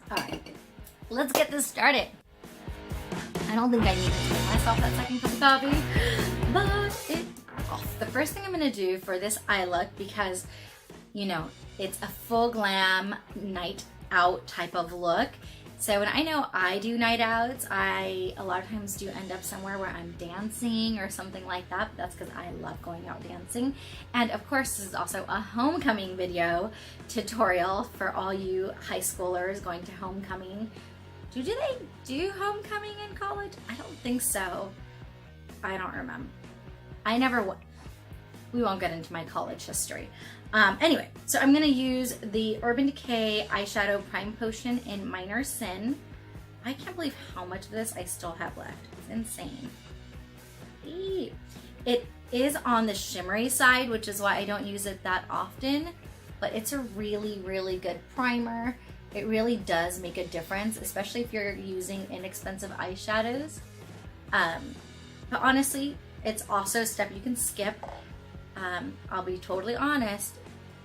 All right, let's get this started. I don't think I need to take myself that second cup of coffee, but the first thing I'm gonna do for this eye look, because you know, it's a full glam night out type of look. So when I know I do night outs, I a lot of times do end up somewhere where I'm dancing or something like that. But that's because I love going out dancing. And of course, this is also a homecoming video tutorial for all you high schoolers going to homecoming. Do they do homecoming in college? I don't think so. I don't remember. I never would. We won't get into my college history. Anyway, so I'm gonna use the Urban Decay Eyeshadow Prime Potion in Minor Sin. I can't believe how much of this I still have left. It's insane. It is on the shimmery side, which is why I don't use it that often, but it's a really, really good primer. It really does make a difference, especially if you're using inexpensive eyeshadows. But honestly, it's also a step you can skip. I'll be totally honest,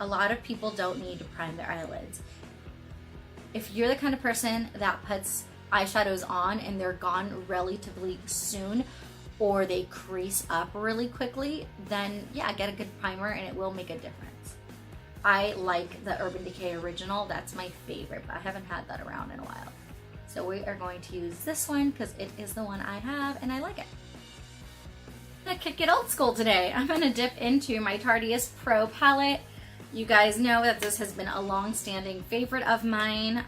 a lot of people don't need to prime their eyelids. If you're the kind of person that puts eyeshadows on and they're gone relatively soon, or they crease up really quickly, then yeah, get a good primer and it will make a difference. I like the Urban Decay Original, that's my favorite, but I haven't had that around in a while. So we are going to use this one because it is the one I have and I like it. I'm gonna kick it old school today. I'm gonna dip into my Tarteist Pro palette. You guys know that this has been a long-standing favorite of mine.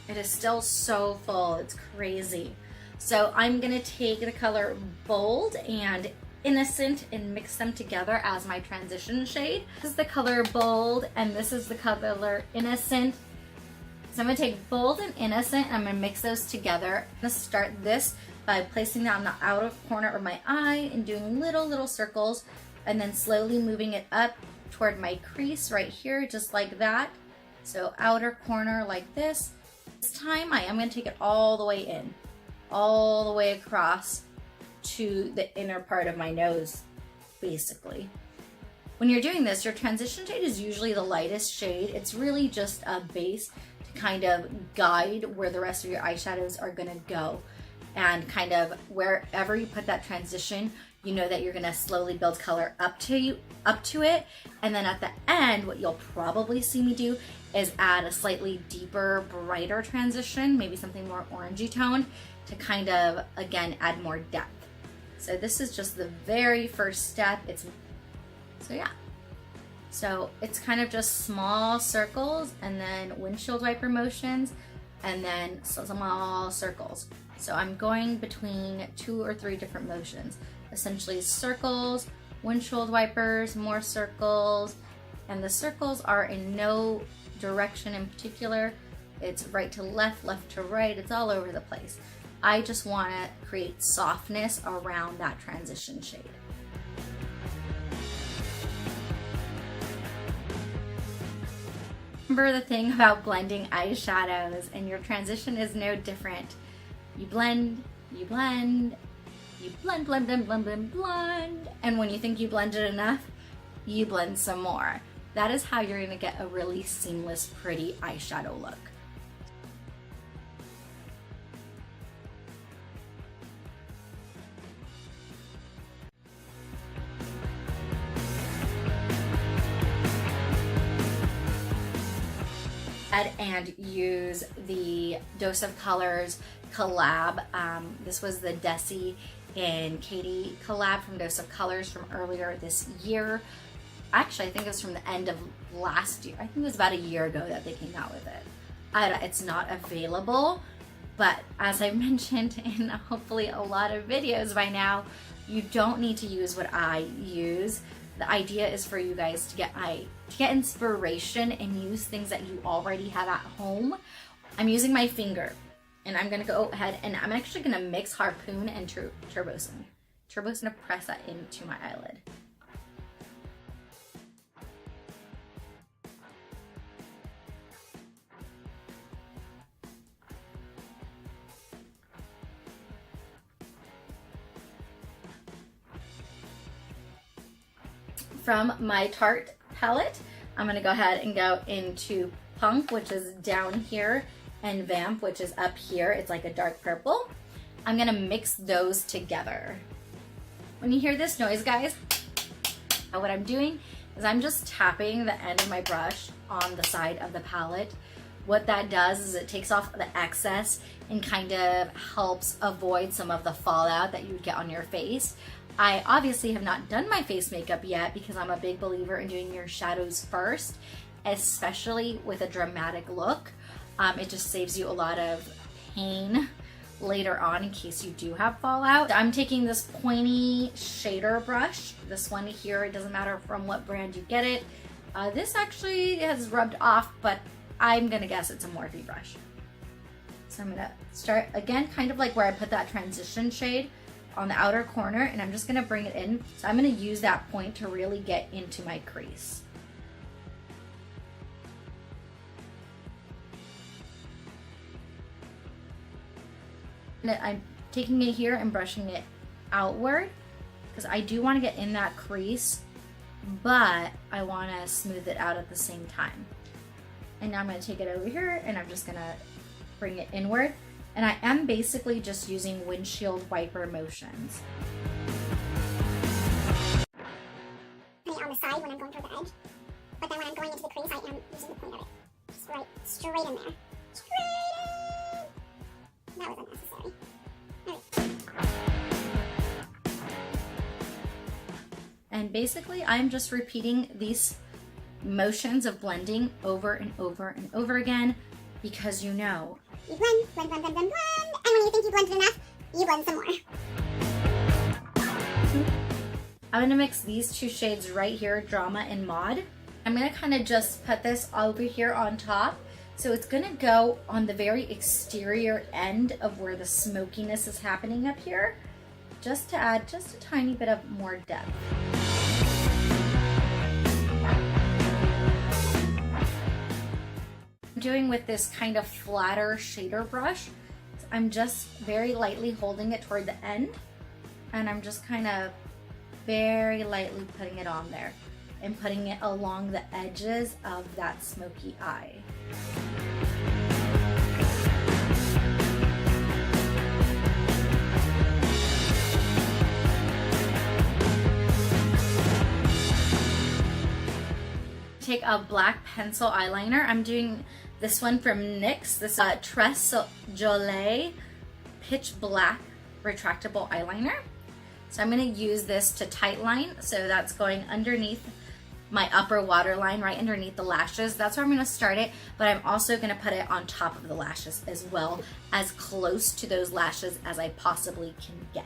It is still so full, it's crazy. So I'm gonna take the color Bold and Innocent and mix them together as my transition shade. This is the color Bold and this is the color Innocent. So I'm gonna take Bold and Innocent and I'm gonna mix those together. I'm gonna start this by placing that on the outer corner of my eye and doing little circles and then slowly moving it up toward my crease right here, just like that. So outer corner like this. This time I am going to take it all the way in, all the way across to the inner part of my nose, basically. When you're doing this, your transition shade is usually the lightest shade. It's really just a base to kind of guide where the rest of your eyeshadows are going to go. And kind of wherever you put that transition, you know that you're gonna slowly build color up to it. And then at the end, what you'll probably see me do is add a slightly deeper, brighter transition, maybe something more orangey toned to kind of, again, add more depth. So this is just the very first step. So it's kind of just small circles and then windshield wiper motions and then small circles. So I'm going between 2 or 3 different motions, essentially circles, windshield wipers, more circles, and the circles are in no direction in particular. It's right to left, left to right, it's all over the place. I just want to create softness around that transition shade. Remember the thing about blending eyeshadows, and your transition is no different. You blend, you blend, you blend, blend, blend, blend, blend, blend. And when you think you blended enough, you blend some more. That is how you're gonna get a really seamless, pretty eyeshadow look. And use the Dose of Colors collab. This was the Desi and Katie collab from Dose of Colors from earlier this year. Actually, I think it was from the end of last year. I think it was about a year ago that they came out with it. It's not available, but as I mentioned in hopefully a lot of videos by now, you don't need to use what I use. The idea is for you guys to get inspiration and use things that you already have at home. I'm using my finger and I'm gonna go ahead and I'm actually gonna mix Harpoon and Turbosin. Turbosin to press that into my eyelid. From my Tarte palette, I'm gonna go ahead and go into Punk, which is down here, and Vamp, which is up here. It's like a dark purple. I'm gonna mix those together. When you hear this noise, guys, what I'm doing is I'm just tapping the end of my brush on the side of the palette. What that does is it takes off the excess and kind of helps avoid some of the fallout that you would get on your face. I obviously have not done my face makeup yet because I'm a big believer in doing your shadows first, especially with a dramatic look. It just saves you a lot of pain later on in case you do have fallout. I'm taking this pointy shader brush, this one here. It doesn't matter from what brand you get it. This actually has rubbed off, but I'm gonna guess it's a Morphe brush. So I'm gonna start again, kind of like where I put that transition shade on the outer corner, and I'm just gonna bring it in. So I'm gonna use that point to really get into my crease. And I'm taking it here and brushing it outward because I do want to get in that crease, but I want to smooth it out at the same time. And now I'm going to take it over here and I'm just going to bring it inward. And I am basically just using windshield wiper motions. Put it on the side when I'm going toward the edge, but then when I'm going into the crease, I am using the point of it. Just right straight in there. Straight in! That was unnecessary. And basically, I'm just repeating these motions of blending over and over and over again because you know. You blend, blend, blend, blend, blend, blend, and when you think you blended enough, you blend some more. I'm gonna mix these two shades right here, Drama and Mod. I'm gonna kind of just put this over here on top. So it's gonna go on the very exterior end of where the smokiness is happening up here, just to add just a tiny bit of more depth. I'm doing with this kind of flatter shader brush. I'm just very lightly holding it toward the end, and I'm just kind of very lightly putting it on there and putting it along the edges of that smoky eye. Take a black pencil eyeliner. I'm doing this one from NYX, this Tres Jolie Pitch Black Retractable Eyeliner. So I'm gonna use this to tightline, so that's going underneath my upper waterline, right underneath the lashes. That's where I'm gonna start it, but I'm also gonna put it on top of the lashes as well, as close to those lashes as I possibly can get.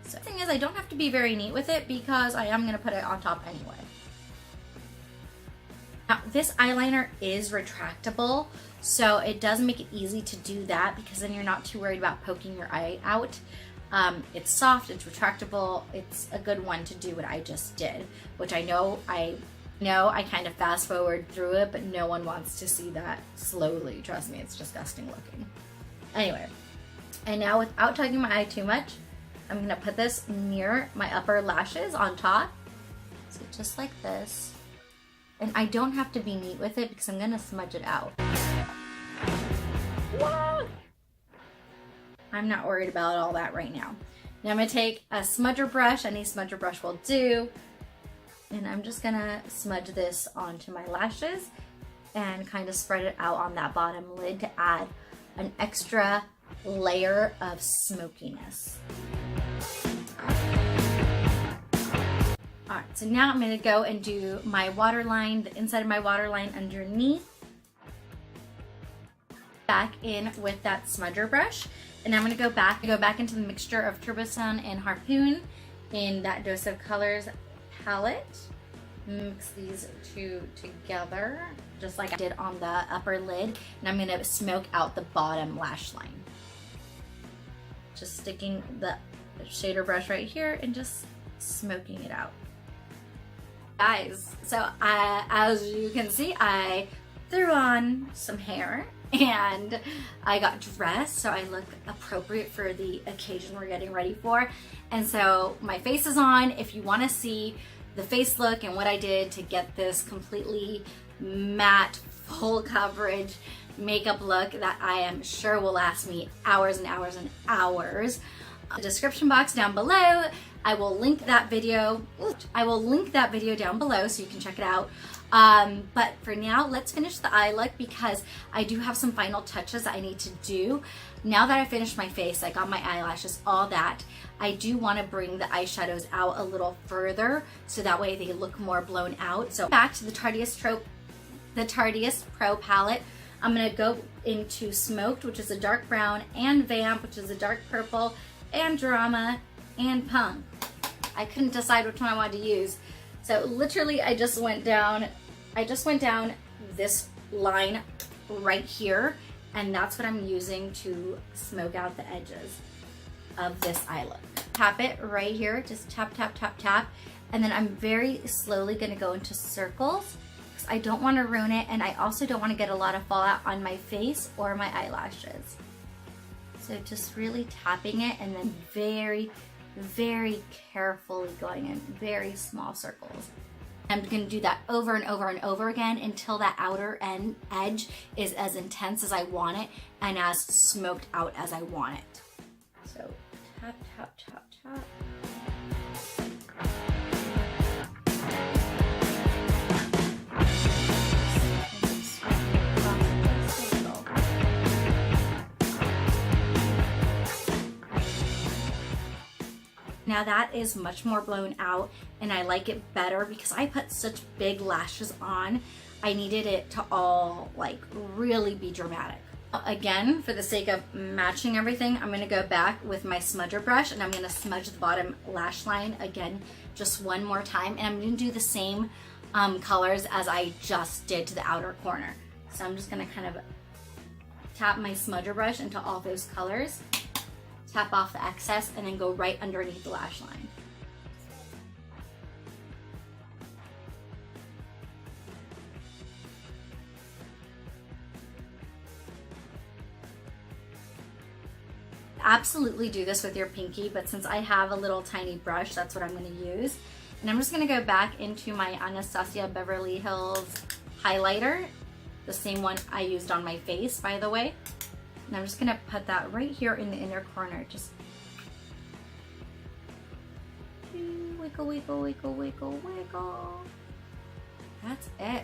So the thing is, I don't have to be very neat with it because I am gonna put it on top anyway. Now, this eyeliner is retractable, so it does make it easy to do that because then you're not too worried about poking your eye out. It's soft, it's retractable, it's a good one to do what I just did, which I know I kind of fast forward through it, but no one wants to see that slowly. Trust me, it's disgusting looking. Anyway, and now without tugging my eye too much, I'm gonna put this near my upper lashes on top. So just like this. And I don't have to be neat with it because I'm gonna smudge it out. What? I'm not worried about all that right now. Now I'm gonna take a smudger brush, any smudger brush will do, and I'm just gonna smudge this onto my lashes and kind of spread it out on that bottom lid to add an extra layer of smokiness. All right, so now I'm gonna go and do my waterline, the inside of my waterline underneath. Back in with that smudger brush. And I'm gonna go back into the mixture of Turbo Sun and Harpoon in that Dose of Colors palette. Mix these two together, just like I did on the upper lid. And I'm gonna smoke out the bottom lash line. Just sticking the shader brush right here and just smoking it out. Guys, so as you can see, I threw on some hair and I got dressed so I look appropriate for the occasion we're getting ready for. And so my face is on. If you want to see the face look and what I did to get this completely matte, full coverage makeup look that I am sure will last me hours and hours and hours. The description box down below, I will link that video. I will link that video down below so you can check it out. But for now, let's finish the eye look because I do have some final touches I need to do. Now that I finished my face, I got my eyelashes, all that, I do want to bring the eyeshadows out a little further so that way they look more blown out. So back to the Tarteist Pro palette. I'm going to go into Smoked, which is a dark brown, and Vamp, which is a dark purple, and Drama, and Punk. I couldn't decide which one I wanted to use. So literally I just went down this line right here, and that's what I'm using to smoke out the edges of this eye look. Tap it right here, just tap, tap, tap, tap. And then I'm very slowly gonna go into circles because I don't wanna ruin it, and I also don't wanna get a lot of fallout on my face or my eyelashes. So just really tapping it and then very, very carefully going in very small circles. I'm going to do that over and over and over again until that outer edge is as intense as I want it and as smoked out as I want it. So tap, tap, tap, tap. Now that is much more blown out and I like it better because I put such big lashes on. I needed it to all like really be dramatic. Again, for the sake of matching everything, I'm gonna go back with my smudger brush and I'm gonna smudge the bottom lash line again just one more time, and I'm gonna do the same colors as I just did to the outer corner. So I'm just gonna kind of tap my smudger brush into all those colors, tap off the excess, and then go right underneath the lash line. Absolutely do this with your pinky, but since I have a little tiny brush, that's what I'm going to use. And I'm just going to go back into my Anastasia Beverly Hills highlighter, the same one I used on my face, by the way. And I'm just going to put that right here in the inner corner. Just wiggle, wiggle, wiggle, wiggle, wiggle. That's it.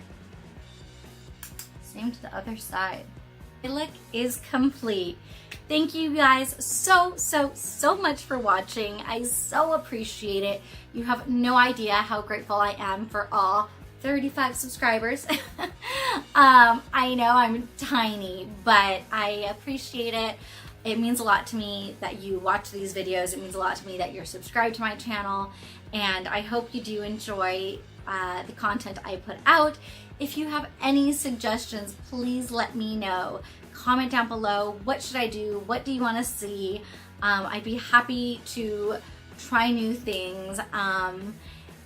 Same to the other side. My look is complete. Thank you guys so much for watching. I so appreciate it. You have no idea how grateful I am for all 35 subscribers. I know I'm tiny, but I appreciate it. It means a lot to me that you watch these videos. It means a lot to me that you're subscribed to my channel, and I hope you do enjoy the content I put out. If you have any suggestions, please let me know. Comment down below. What should I do? What do you want to see? I'd be happy to try new things.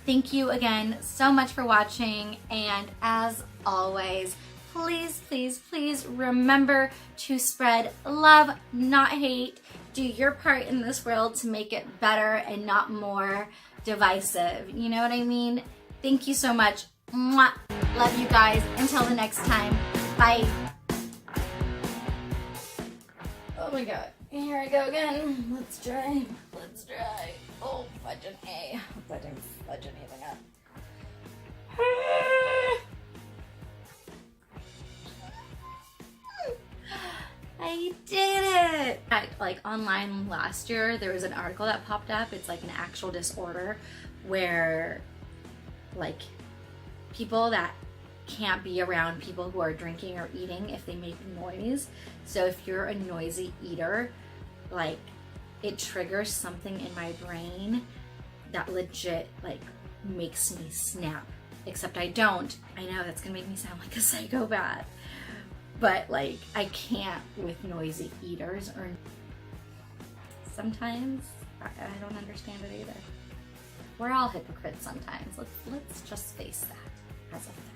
Thank you again so much for watching, and as always, please remember to spread love, not hate. Do your part in this world to make it better and not more divisive. You know what I mean? Thank you so much. Mwah. Love you guys. Until the next time. Bye. Oh my god. Here I go again. Let's try. Oh, fudging A. Hope I didn't fudge anything up. I did it! Like online last year, there was an article that popped up. It's like an actual disorder where like people that can't be around people who are drinking or eating if they make noise. So if you're a noisy eater, like it triggers something in my brain that legit like makes me snap. Except I don't. I know that's gonna make me sound like a psychopath. But like I can't with noisy eaters, or sometimes I don't understand it either. We're all hypocrites sometimes. Let's just face that as a fact.